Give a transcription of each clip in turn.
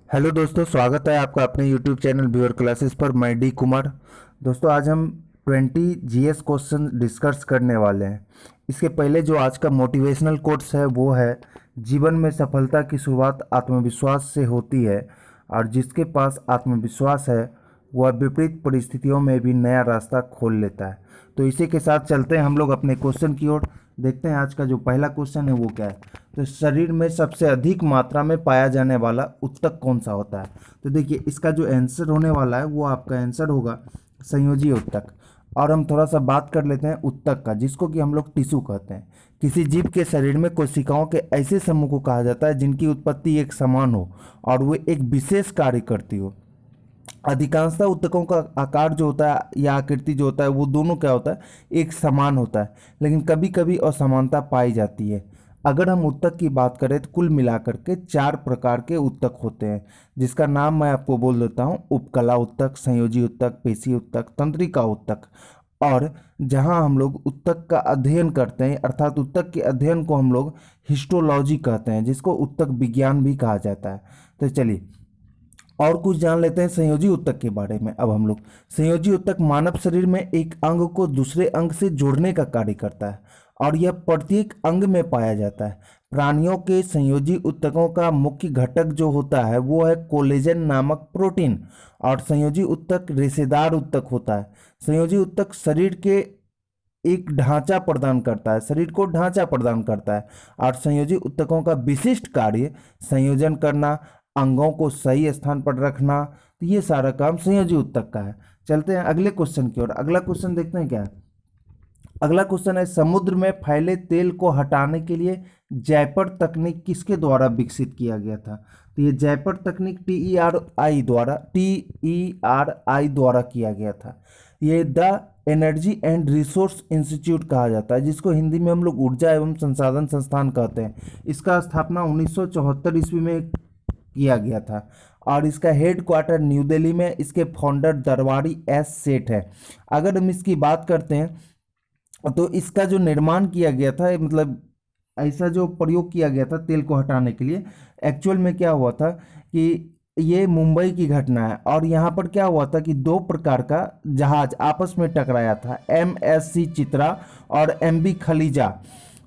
Hello दोस्तों, स्वागत है आपका अपने यूट्यूब चैनल व्यूअर क्लासेस पर। मैं डी कुमार। दोस्तों, आज हम 20 जीएस क्वेश्चन डिस्कस करने वाले हैं। इसके पहले जो आज का मोटिवेशनल कोट्स है वो है, जीवन में सफलता की शुरुआत आत्मविश्वास से होती है और जिसके पास आत्मविश्वास है वह विपरीत परिस्थितियों में भी नया रास्ता खोल लेता है। तो इसी के साथ चलते हैं हम लोग अपने क्वेश्चन की ओर। देखते हैं आज का जो पहला क्वेश्चन है वो क्या है। तो शरीर में सबसे अधिक मात्रा में पाया जाने वाला उत्तक कौन सा होता है। तो देखिए, इसका जो आंसर होने वाला है वो आपका आंसर होगा संयोजी उत्तक। और हम थोड़ा सा बात कर लेते हैं उत्तक का, जिसको कि हम लोग टिश्यू कहते हैं। किसी जीव के शरीर में कोशिकाओं के ऐसे समूह को कहा जाता है जिनकी उत्पत्ति एक समान हो और वे एक विशेष कार्य करती हो। अधिकांशतः उत्तकों का आकार जो होता है या आकृति जो होता है वो दोनों क्या होता है, एक समान होता है, लेकिन कभी कभी असमानता पाई जाती है। अगर हम उत्तक की बात करें तो कुल मिलाकर के 4 प्रकार के उत्तक होते हैं, जिसका नाम मैं आपको बोल देता हूँ। उपकला उत्तक, संयोजी उत्तक, पेशी उत्तक, तंत्रिका उत्तक। और जहाँ हम लोग उत्तक का अध्ययन करते हैं, अर्थात उत्तक के अध्ययन को हम लोग हिस्टोलॉजी कहते हैं, जिसको उत्तक विज्ञान भी कहा जाता है। तो चलिए और कुछ जान लेते हैं संयोजी उत्तक के बारे में। अब हम लोग संयोजी उत्तक मानव शरीर में एक अंग को दूसरे अंग से जोड़ने का कार्य करता है और यह प्रत्येक अंग में पाया जाता है। प्राणियों के संयोजी उत्तकों का मुख्य घटक जो होता है वो है कोलेजन नामक प्रोटीन। और संयोजी उत्तक रेशेदार उत्तक होता है। संयोजी उत्तक शरीर के एक ढांचा प्रदान करता है, शरीर को ढांचा प्रदान करता है। और संयोजी उत्तकों का विशिष्ट कार्य संयोजन करना, अंगों को सही स्थान पर रखना, तो ये सारा काम संयोजी उत्तक का है। चलते हैं अगले क्वेश्चन की ओर। अगला क्वेश्चन देखते हैं क्या है। अगला क्वेश्चन है, समुद्र में फैले तेल को हटाने के लिए जैपर तकनीक किसके द्वारा विकसित किया गया था। तो ये जैपर तकनीक टी ई आर आई द्वारा किया गया था। ये the energy and resource institute कहा जाता है, जिसको हिंदी में हम लोग ऊर्जा एवं संसाधन संस्थान कहते हैं। इसका स्थापना 1974 ईस्वी में किया गया था और इसका हेड क्वार्टर न्यू दिल्ली में। इसके फाउंडर दरबारी एस सेठ है। अगर हम इसकी बात करते हैं तो इसका जो निर्माण किया गया था, मतलब ऐसा जो प्रयोग किया गया था तेल को हटाने के लिए, एक्चुअल में क्या हुआ था कि ये मुंबई की घटना है। और यहाँ पर क्या हुआ था कि 2 प्रकार का जहाज आपस में टकराया था, MSC चित्रा और MV खलीजा,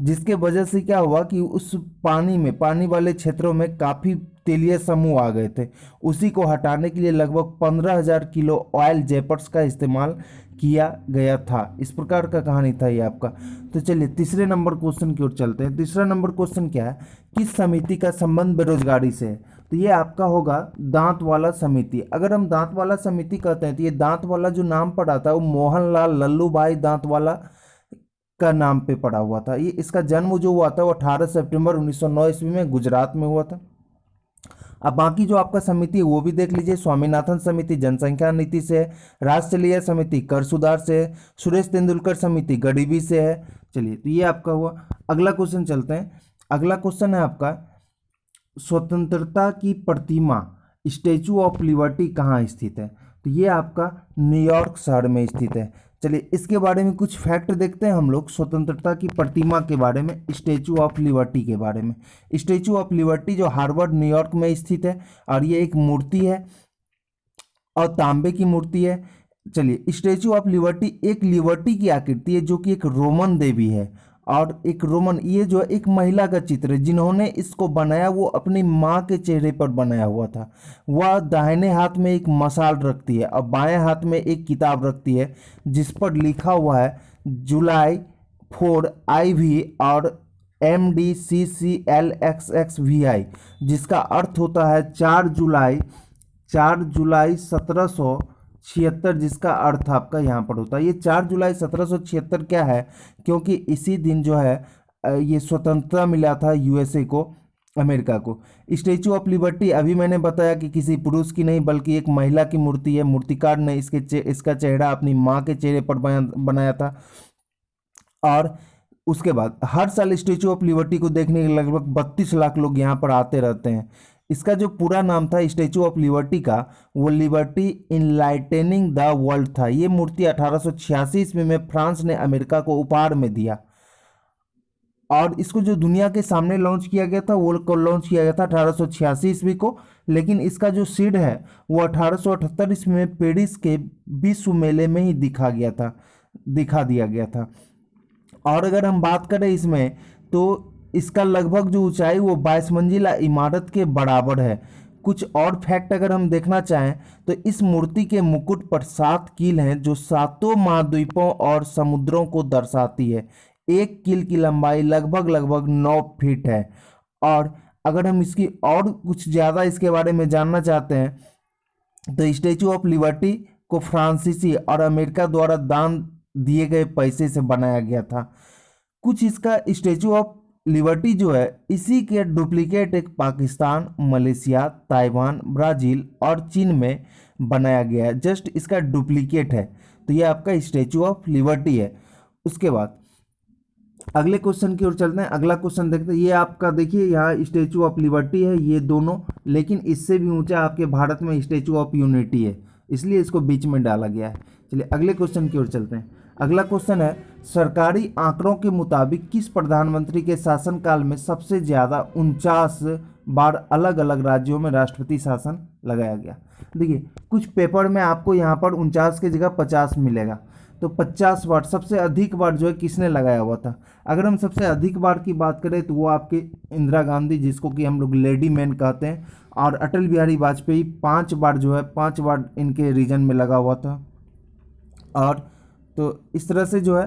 जिसके वजह से क्या हुआ कि उस पानी वाले क्षेत्रों में काफ़ी तेलीय समूह आ गए थे। उसी को हटाने के लिए लगभग 15,000 किलो ऑयल जेपर्स का इस्तेमाल किया गया था। इस प्रकार का कहानी था ये आपका। तो चलिए तीसरे नंबर क्वेश्चन की ओर चलते हैं। तीसरा नंबर क्वेश्चन क्या है, किस समिति का संबंध बेरोजगारी से है। तो ये आपका होगा दांत वाला समिति। अगर हम दांत वाला समिति कहते हैं तो ये दांत वाला जो नाम पड़ा था वो मोहनलाल लल्लू भाई दांत वाला का नाम पे पड़ा हुआ था। ये इसका जन्म जो हुआ था वो 18 सितंबर 1909 ईस्वी में गुजरात में हुआ था। अब बाकी जो आपका समिति है वो भी देख लीजिए। स्वामीनाथन समिति जनसंख्या नीति से है, राष्ट्रीय समिति कर सुधार से है, सुरेश तेंदुलकर समिति गरीबी से है। चलिए, तो ये आपका हुआ। अगला क्वेश्चन चलते हैं। अगला क्वेश्चन है आपका, स्वतंत्रता की प्रतिमा स्टेचू ऑफ लिबर्टी कहाँ स्थित है। तो ये आपका न्यूयॉर्क शहर में स्थित है। चलिए इसके बारे में कुछ फैक्ट देखते हैं हम लोग, स्वतंत्रता की प्रतिमा के बारे में, स्टेचू ऑफ लिबर्टी के बारे में। स्टेचू ऑफ लिबर्टी जो हार्वर्ड न्यूयॉर्क में स्थित है और ये एक मूर्ति है और तांबे की मूर्ति है। चलिए, स्टेचू ऑफ लिबर्टी एक लिबर्टी की आकृति है जो कि एक रोमन देवी है और एक रोमन, ये जो है एक महिला का चित्र है। जिन्होंने इसको बनाया वो अपनी माँ के चेहरे पर बनाया हुआ था। वह दाहिने हाथ में एक मशाल रखती है और बाएं हाथ में एक किताब रखती है जिस पर लिखा हुआ है जुलाई 4 IV और MDCCLXXVI, जिसका अर्थ होता है 4 जुलाई 1776, जिसका अर्थ आपका यहाँ पर होता है। ये 4 जुलाई 1776 क्या है, क्योंकि इसी दिन जो है ये स्वतंत्रता मिला था USA को, अमेरिका को। स्टेचू ऑफ लिबर्टी अभी मैंने बताया कि किसी पुरुष की नहीं बल्कि एक महिला की मूर्ति है। मूर्तिकार ने इसका चेहरा अपनी माँ के चेहरे पर बनाया था। और उसके बाद हर साल स्टेचू ऑफ लिबर्टी को देखने के लगभग 32 लाख लोग यहाँ पर आते रहते हैं। इसका जो पूरा नाम था स्टेचू ऑफ लिबर्टी का, वो लिबर्टी इनलाइटनिंग द वर्ल्ड था। ये मूर्ति 1886 ईस्वी में फ्रांस ने अमेरिका को उपहार में दिया। और इसको जो दुनिया के सामने लॉन्च किया गया था वो लॉन्च किया गया था 1886 ईस्वी को, लेकिन इसका जो सीड है वो 1878 ईस्वी में पेरिस के विश्व मेले में ही दिखा दिया गया था। और अगर हम बात करें इसमें, तो इसका लगभग जो ऊंचाई वो 22 मंजिला इमारत के बराबर है। कुछ और फैक्ट अगर हम देखना चाहें तो इस मूर्ति के मुकुट पर 7 कील हैं जो सातों महाद्वीपों और समुद्रों को दर्शाती है। एक कील की लंबाई लगभग 9 फीट है। और अगर हम इसकी और कुछ ज़्यादा इसके बारे में जानना चाहते हैं तो स्टैचू ऑफ लिबर्टी को फ्रांसीसी और अमेरिका द्वारा दान दिए गए पैसे से बनाया गया था। कुछ इसका स्टैचू ऑफ लिबर्टी जो है इसी के डुप्लीकेट एक पाकिस्तान, मलेशिया, ताइवान, ब्राज़ील और चीन में बनाया गया है। जस्ट इसका डुप्लीकेट है। तो ये आपका स्टैचू ऑफ लिबर्टी है। उसके बाद अगले क्वेश्चन की ओर चलते हैं। अगला क्वेश्चन देखते हैं। ये आपका देखिए यहाँ स्टैचू ऑफ लिबर्टी है ये दोनों, लेकिन इससे भी ऊंचा आपके भारत में स्टैचू ऑफ यूनिटी है, इसलिए इसको बीच में डाला गया है। चलिए अगले क्वेश्चन की ओर चलते हैं। अगला क्वेश्चन है, सरकारी आंकड़ों के मुताबिक किस प्रधानमंत्री के शासनकाल में सबसे ज़्यादा 49 बार अलग अलग राज्यों में राष्ट्रपति शासन लगाया गया? देखिए कुछ पेपर में आपको यहाँ पर 49 की जगह 50 मिलेगा, तो 50 बार सबसे अधिक बार जो है किसने लगाया हुआ था? अगर हम सबसे अधिक बार की बात करें तो वो आपके इंदिरा गांधी, जिसको कि हम लोग लेडी मैन कहते हैं, और अटल बिहारी वाजपेयी 5 बार जो है 5 बार इनके रीजन में लगा हुआ था। और तो इस तरह से जो है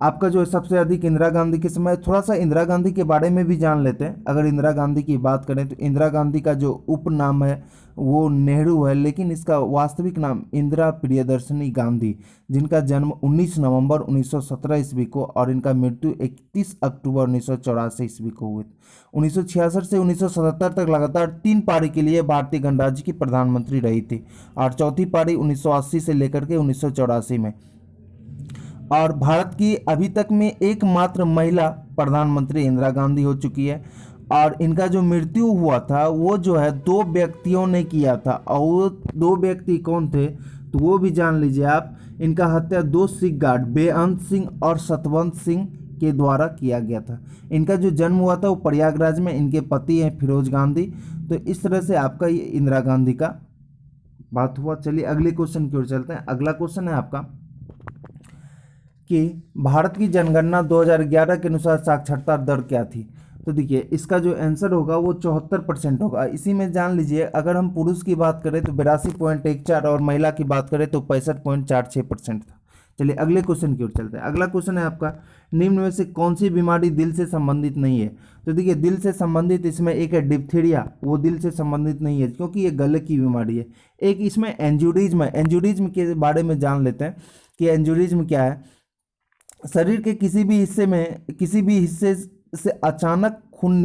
आपका जो है सबसे अधिक इंदिरा गांधी के समय। थोड़ा सा इंदिरा गांधी के बारे में भी जान लेते हैं। अगर इंदिरा गांधी की बात करें तो इंदिरा गांधी का जो उपनाम है वो नेहरू है, लेकिन इसका वास्तविक नाम इंदिरा प्रियदर्शनी गांधी, जिनका जन्म 19 नवंबर 1917 ईस्वी को और इनका मृत्यु 31 अक्टूबर 1984 ईस्वी को हुई। 1966 से 1977 तक लगातार 3 पारी के लिए भारतीय गणराज्य की प्रधानमंत्री रही थी, और चौथी पारी 1980 से लेकर के 1984 में। और भारत की अभी तक में एकमात्र महिला प्रधानमंत्री इंदिरा गांधी हो चुकी है। और इनका जो मृत्यु हुआ था वो जो है 2 व्यक्तियों ने किया था, और वो 2 व्यक्ति कौन थे तो वो भी जान लीजिए आप। इनका हत्या 2 सिख गार्ड बेअंत सिंह और सतवंत सिंह के द्वारा किया गया था। इनका जो जन्म हुआ था वो प्रयागराज में, इनके पति हैं फिरोज गांधी। तो इस तरह से आपका ये इंदिरा गांधी का बात हुआ। चलिए अगले क्वेश्चन की ओर चलते हैं। अगला क्वेश्चन है आपका कि भारत की जनगणना 2011 के अनुसार साक्षरता दर क्या थी? तो देखिए इसका जो आंसर होगा वो 74% होगा। इसी में जान लीजिए अगर हम पुरुष की बात करें तो 82.14 और महिला की बात करें तो 65.46% था। चलिए अगले क्वेश्चन की ओर चलते हैं। अगला क्वेश्चन है आपका, निम्न में से कौन सी बीमारी दिल से संबंधित नहीं है? तो देखिए दिल से संबंधित इसमें एक है डिप्थीरिया, वो दिल से संबंधित नहीं है क्योंकि ये गले की बीमारी है। एक इसमें एंजियोरिज्म है। एंजियोरिज्म के बारे में जान लेते हैं कि एंजियोरिज्म क्या है। शरीर के किसी भी हिस्से से अचानक खून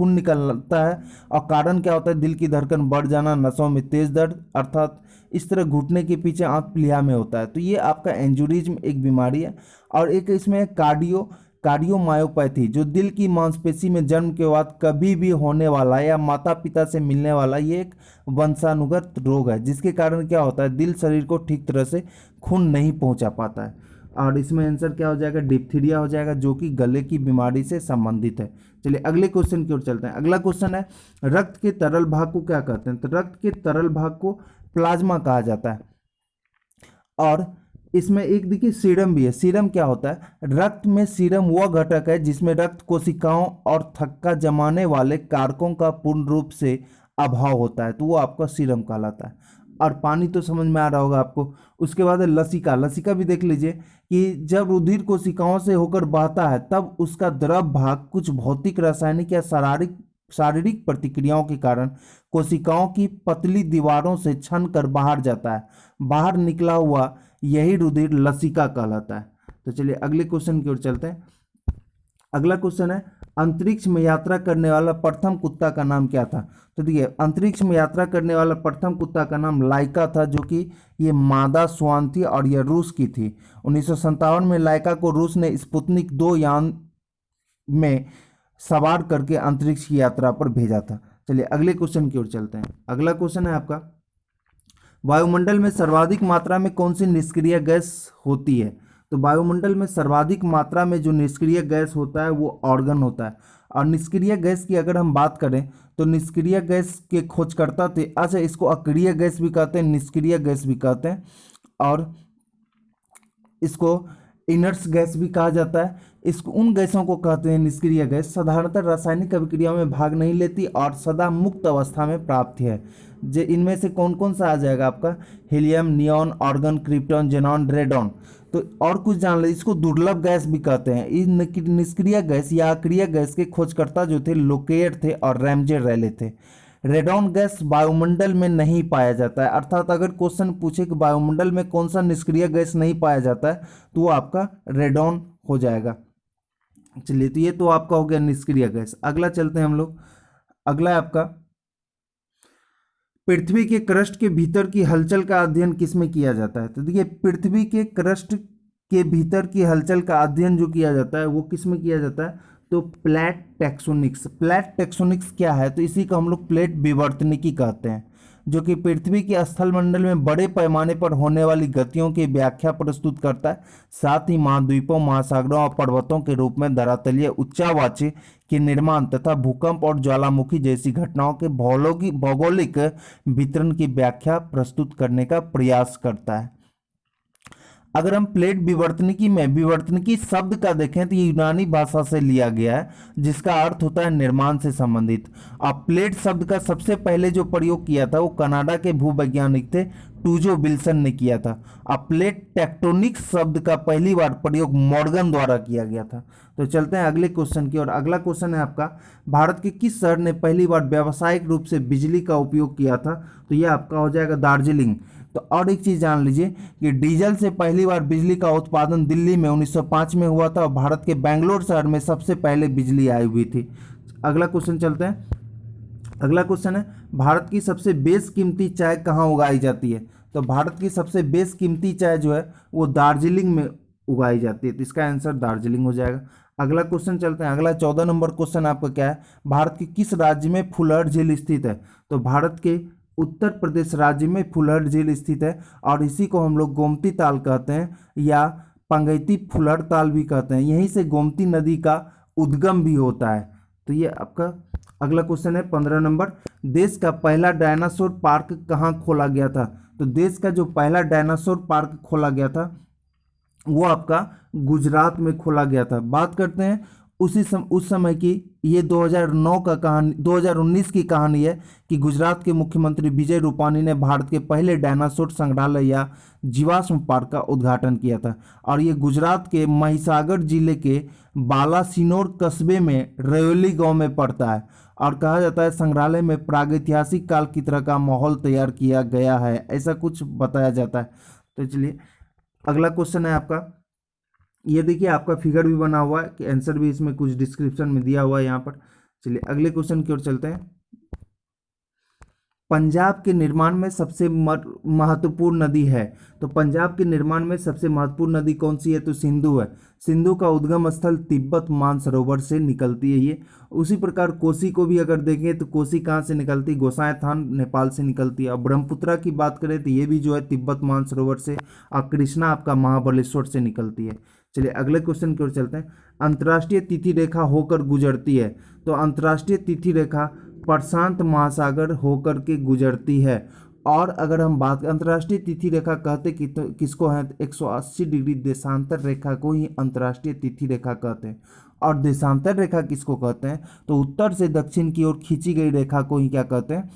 निकलता है, और कारण क्या होता है? दिल की धड़कन बढ़ जाना, नसों में तेज दर्द, अर्थात इस तरह घुटने के पीछे आंख प्लीहा में होता है। तो ये आपका एंजियोरिज्म एक बीमारी है। और एक इसमें कार्डियोमायोपैथी, जो दिल की मांसपेशी में जन्म के बाद कभी भी होने वाला या माता पिता से मिलने वाला ये एक वंशानुगत रोग है, जिसके कारण क्या होता है? दिल शरीर को ठीक तरह से खून नहीं पहुंचा पाता है। और इसमें आंसर क्या हो जाएगा? डिप्थीरिया हो जाएगा, जो कि गले की बीमारी से संबंधित है। चलिए अगले क्वेश्चन की ओर चलते हैं। अगला क्वेश्चन है, रक्त के तरल भाग को क्या कहते हैं? तो रक्त के तरल भाग को प्लाज्मा कहा जाता है। और इसमें एक देखिए सीरम भी है। सीरम क्या होता है? रक्त में सीरम वह घटक है जिसमें रक्त कोशिकाओं और थक्का जमाने वाले कारकों का पूर्ण रूप से अभाव होता है, तो वो आपका सीरम कहलाता है। और पानी तो समझ में आ रहा होगा आपको। उसके बाद है लसिका। लसिका भी देख लीजिए कि जब रुधिर कोशिकाओं से होकर बहता है तब उसका द्रव भाग कुछ भौतिक, रासायनिक या शारीरिक प्रतिक्रियाओं के कारण कोशिकाओं की पतली दीवारों से छन कर बाहर जाता है। बाहर निकला हुआ यही रुधिर लसिका कहलाता है। तो चलिए अगले क्वेश्चन की ओर चलते हैं। अगला क्वेश्चन है, अंतरिक्ष में यात्रा करने वाला प्रथम कुत्ता का नाम क्या था? तो देखिए अंतरिक्ष में यात्रा करने वाला प्रथम कुत्ता का नाम लाइका था, जो कि ये मादा स्वान थी और यह रूस की थी। 1957 में लाइका को रूस ने स्पुतनिक 2 यान में सवार करके अंतरिक्ष की यात्रा पर भेजा था। चलिए अगले क्वेश्चन की ओर चलते हैं। अगला क्वेश्चन है आपका, वायुमंडल में सर्वाधिक मात्रा में कौन सी निष्क्रिय गैस होती है? तो वायुमंडल में सर्वाधिक मात्रा में जो निष्क्रिय गैस होता है वो ऑर्गन होता है। और निष्क्रिय गैस की अगर हम बात करें तो निष्क्रिय गैस के खोजकर्ता थे, अच्छा इसको अक्रिय गैस भी कहते हैं, निष्क्रिय गैस भी कहते हैं, और इसको इनर्ट्स गैस भी कहा जाता है। इसको उन गैसों को कहते हैं निष्क्रिय गैस, साधारणतः रासायनिक अभिक्रिया में भाग नहीं लेती और सदा मुक्त अवस्था में प्राप्त है। जे इनमें से कौन कौन सा आ जाएगा आपका, helium, neon, argon, krypton, xenon, radon. तो और कुछ जान ले, इसको दुर्लभ गैस भी कहते हैं। इस निष्क्रिय गैस या अक्रिय गैस के खोजकर्ता जो थे लोकेयर थे और रैमजे रैले थे। रेडॉन गैस वायुमंडल में नहीं पाया जाता है, अर्थात अगर क्वेश्चन पूछे कि वायुमंडल में कौन सा निष्क्रिय गैस नहीं पाया जाता है तो वो आपका रेडॉन हो जाएगा। चलिए, तो ये तो आपका हो गया निष्क्रिय गैस। अगला चलते हैं हम लोग, अगला है आपका पृथ्वी के क्रस्ट के भीतर की हलचल का अध्ययन किसमें किया जाता है। तो देखिए, पृथ्वी के क्रस्ट के भीतर की हलचल का अध्ययन जो किया जाता है वो किसमें किया जाता है, तो प्लेट टेक्सोनिक्स। प्लेट टेक्सोनिक्स क्या है, तो इसी को हम लोग प्लेट विवर्तनिकी कहते हैं, जो कि पृथ्वी के स्थल मंडल में बड़े पैमाने पर होने वाली गतियों की व्याख्या प्रस्तुत करता है। साथ ही महाद्वीपों, महासागरों और पर्वतों के रूप में धरातलीय उच्चावाची के निर्माण तथा भूकंप और ज्वालामुखी जैसी घटनाओं के भौगोलिक वितरण की व्याख्या प्रस्तुत करने का प्रयास करता है। अगर हम प्लेट विवर्तनिकी में विवर्तनिकी शब्द का देखें तो ये यूनानी भाषा से लिया गया है, जिसका अर्थ होता है निर्माण से संबंधित। अब प्लेट शब्द का सबसे पहले जो प्रयोग किया था वो कनाडा के भूवैज्ञानिक थे टूजो विल्सन ने किया था। अब प्लेट टेक्टोनिक्स शब्द का पहली बार प्रयोग मॉर्गन द्वारा किया गया था। तो चलते हैं अगले क्वेश्चन की ओर। अगला क्वेश्चन है आपका, भारत के किस शहर ने पहली बार व्यावसायिक रूप से बिजली का उपयोग किया था। तो यह आपका हो जाएगा दार्जिलिंग। तो और एक चीज़ जान लीजिए कि डीजल से पहली बार बिजली का उत्पादन दिल्ली में 1905 में हुआ था और भारत के बेंगलोर शहर में सबसे पहले बिजली आई हुई थी। अगला क्वेश्चन चलते हैं। अगला क्वेश्चन है, भारत की सबसे बेशकीमती चाय कहाँ उगाई जाती है। तो भारत की सबसे बेशकीमती चाय जो है वो दार्जिलिंग में उगाई जाती है, तो इसका आंसर दार्जिलिंग हो जाएगा। अगला क्वेश्चन चलते हैं। अगला 14 नंबर क्वेश्चन आपका क्या है, भारत के किस राज्य में फुलर झील स्थित है। तो भारत के उत्तर प्रदेश राज्य में फुलर झील स्थित है और इसी को हम लोग गोमती ताल कहते हैं या पंगैती फुलर ताल भी कहते हैं। यहीं से गोमती नदी का उद्गम भी होता है। तो ये आपका अगला क्वेश्चन है 15 नंबर, देश का पहला डायनासोर पार्क कहाँ खोला गया था। तो देश का जो पहला डायनासोर पार्क खोला गया था वो आपका गुजरात में खोला गया था। बात करते हैं उस समय की, ये 2009 का कहानी 2019 की कहानी है कि गुजरात के मुख्यमंत्री विजय रूपानी ने भारत के पहले डायनासोर संग्रहालय या जीवाश्म पार्क का उद्घाटन किया था और ये गुजरात के महिसागर जिले के बालासिनोर कस्बे में रयोली गांव में पड़ता है और कहा जाता है संग्रहालय में प्रागैतिहासिक काल की तरह का माहौल तैयार किया गया है, ऐसा कुछ बताया जाता है। तो चलिए अगला क्वेश्चन है आपका, ये देखिए आपका फिगर भी बना हुआ है कि आंसर भी इसमें कुछ डिस्क्रिप्शन में दिया हुआ है यहाँ पर। चलिए अगले क्वेश्चन की ओर चलते हैं। पंजाब के निर्माण में सबसे महत्वपूर्ण नदी है। तो पंजाब के निर्माण में सबसे महत्वपूर्ण नदी कौन सी है, तो सिंधु है। सिंधु का उद्गम स्थल तिब्बत मानसरोवर से निकलती है ये। उसी प्रकार कोसी को भी अगर देखें तो कोसी कहाँ से निकलती है, गोसाई थान नेपाल से निकलती है। और ब्रह्मपुत्रा की बात करें तो ये भी जो है तिब्बत मानसरोवर से, और कृष्णा आपका महाबलेश्वर से निकलती है। चलिए अगले क्वेश्चन की ओर चलते हैं। अंतर्राष्ट्रीय तिथि रेखा होकर गुजरती है। तो अंतर्राष्ट्रीय तिथि रेखा प्रशांत महासागर होकर के गुजरती है। और अगर हम बात अंतर्राष्ट्रीय तिथि रेखा कहते कि तो किसको है, 180 डिग्री देशांतर रेखा को ही अंतर्राष्ट्रीय तिथि रेखा कहते हैं। और देशांतर रेखा किसको कहते हैं, तो उत्तर से दक्षिण की ओर खींची गई रेखा को ही क्या कहते हैं,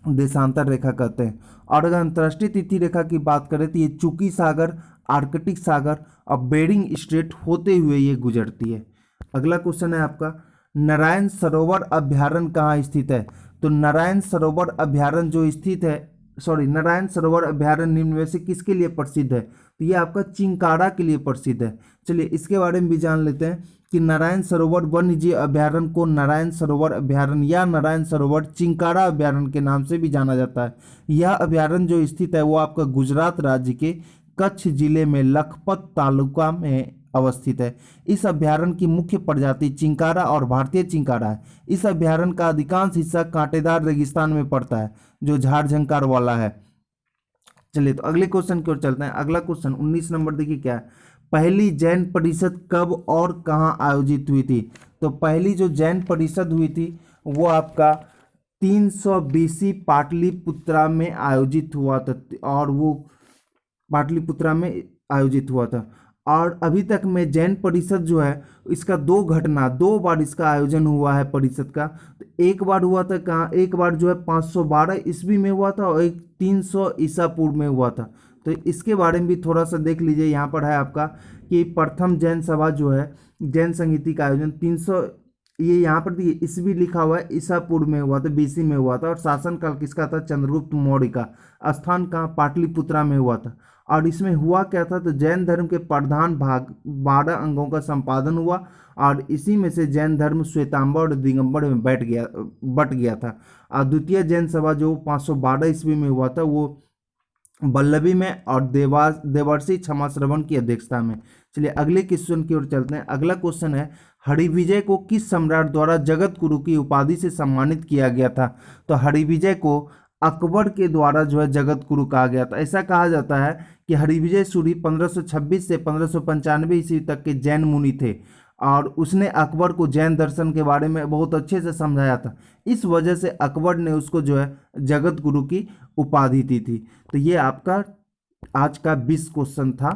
देशांतर रेखा कहते हैं। और अगर अंतर्राष्ट्रीय तिथि रेखा की बात करें तो ये चुकी सागर, आर्कटिक सागर और बेरिंग स्ट्रेट होते हुए ये गुजरती है। अगला क्वेश्चन है आपका, नारायण सरोवर अभ्यारण्य कहाँ स्थित है। तो नारायण सरोवर अभ्यारण्य जो स्थित है, नारायण सरोवर अभ्यारण्य निम्न में से किसके लिए प्रसिद्ध है। तो ये आपका चिंकारा के लिए प्रसिद्ध है। चलिए इसके बारे में भी जान लेते हैं कि नारायण सरोवर वन्यजीव अभ्यारण्य को नारायण सरोवर अभ्यारण्य या नारायण सरोवर चिंकारा अभ्यारण्य के नाम से भी जाना जाता है। यह अभ्यारण्य जो स्थित है वो आपका गुजरात राज्य के कच्छ जिले में लखपत तालुका में अवस्थित है। इस अभ्यारण्य की मुख्य प्रजाति चिंकारा और भारतीय चिंकारा है। इस अभ्यारण्य का अधिकांश हिस्सा कांटेदार रेगिस्तान में पड़ता है जो झाड़ झंकार वाला है। चलिए तो अगले क्वेश्चन की ओर चलते हैं। अगला क्वेश्चन 19 नंबर देखिए क्या है, पहली जैन परिषद कब और कहाँ आयोजित हुई थी? तो पहली जो जैन परिषद हुई थी वो आपका 300 बीसी पाटलिपुत्रा में आयोजित हुआ था, और वो पाटलिपुत्रा में आयोजित हुआ था। और अभी तक में जैन परिषद जो है इसका दो बार इसका आयोजन हुआ है परिषद का। तो एक बार हुआ था कहाँ, एक बार जो है 512 ईस्वी में हुआ था और एक 300 ईसा पूर्व में हुआ था। तो इसके बारे में भी थोड़ा सा देख लीजिए। यहाँ पर है आपका कि प्रथम जैन सभा जो है जैन संहिता का आयोजन 300, ये यहाँ पर भी ईस्वी लिखा हुआ है, ईसा पूर्व में हुआ था, बीसी में हुआ था। और शासनकाल किसका था? चंद्रगुप्त मौर्य का। स्थान कहाँ? पाटलिपुत्रा में हुआ था। और इसमें हुआ क्या था? तो जैन धर्म के प्रधान भाग 12 अंगों का संपादन हुआ, और इसी में से जैन धर्म श्वेतांबर और दिगंबर में बट गया था। और द्वितीय जैन सभा जो 512 ईस्वी में हुआ था वो वल्लभी में और देवर्षि क्षमाश्रवण की अध्यक्षता में। चलिए अगले क्वेश्चन की ओर चलते हैं। अगला क्वेश्चन है, हरिविजय को किस सम्राट द्वारा जगत गुरु की उपाधि से सम्मानित किया गया था? तो हरिविजय को अकबर के द्वारा जो है जगत गुरु कहा गया था। ऐसा कहा जाता है कि हरिविजय सूरी 1526 से 1595 ईस्वी तक के जैन मुनि थे, और उसने अकबर को जैन दर्शन के बारे में बहुत अच्छे से समझाया था। इस वजह से अकबर ने उसको जो है जगत गुरु की उपाधि दी थी। तो ये आपका आज का 20 क्वेश्चन था।